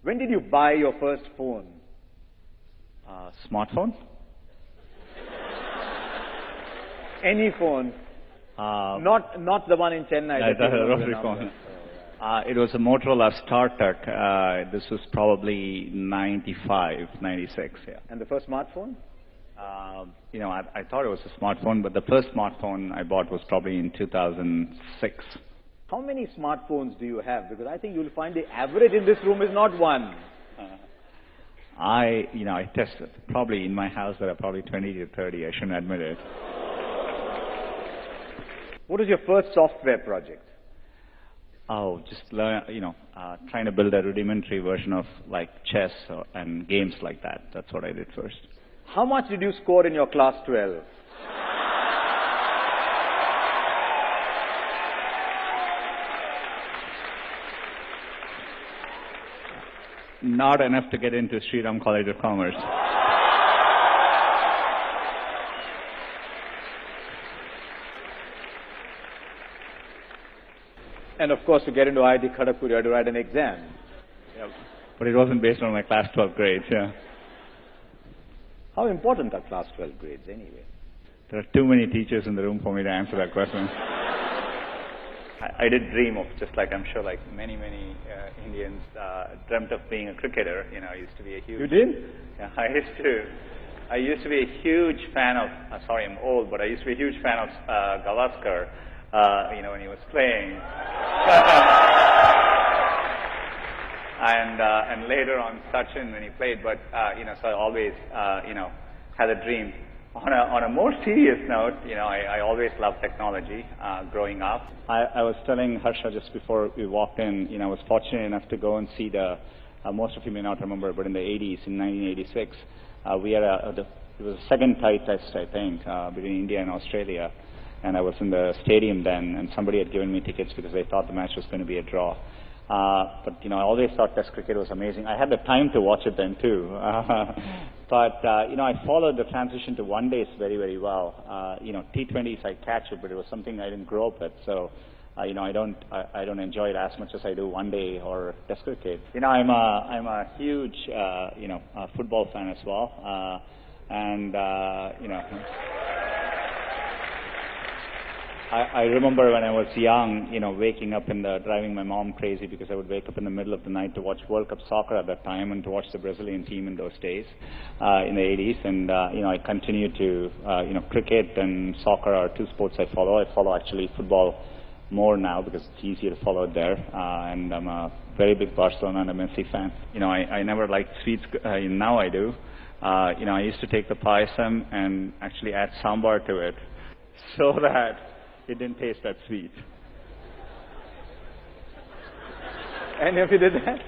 When did you buy your first phone? Smartphone? Any phone? Not the one in Chennai. That's a rotary phone. It was a Motorola StarTAC. This was probably 95, 96, yeah. And the first smartphone? I thought it was a smartphone, but the first smartphone I bought was probably in 2006. How many smartphones do you have? Because I think you'll find the average in this room is not one. I tested. Probably in my house there are probably 20 to 30. I shouldn't admit it. What was your first software project? Oh, just trying to build a rudimentary version of like chess and games like that. That's what I did first. How much did you score in your class 12? Not enough to get into Sriram College of Commerce. And of course, to get into IIT Kharagpur, you had to write an exam. Yep. But it wasn't based on my class 12 grades, yeah. How important are class 12 grades anyway? There are too many teachers in the room for me to answer that question. I did dream of, just like I'm sure like many Indians dreamt of being a cricketer. I used to be a huge... You did? Yeah, I used to be a huge fan of, sorry I'm old, but I used to be a huge fan of Gavaskar, when he was playing. And later on Sachin when he played, but, so I always, had a dream. On a more serious note, I always loved technology growing up. I was telling Harsha just before we walked in, I was fortunate enough to go and see most of you may not remember, but in the 80s, in 1986, we had it was a second tie test, I think, between India and Australia. And I was in the stadium then, and somebody had given me tickets because they thought the match was going to be a draw. But, I always thought Test cricket was amazing. I had the time to watch it then, too. But, I followed the transition to one days very, very well. T20s, I catch it, but it was something I didn't grow up with. So, I don't enjoy it as much as I do one day or Test cricket. I'm a huge, football fan as well. I remember when I was young, waking up driving my mom crazy because I would wake up in the middle of the night to watch World Cup soccer at that time and to watch the Brazilian team in those days, in the 80s. And, I continue to, cricket and soccer are two sports I follow. I follow actually football more now because it's easier to follow it there. And I'm a very big Barcelona and a Messi fan. I never liked sweets. Now I do. I used to take the payasam and actually add sambar to it so that it didn't taste that sweet. Any of you did that?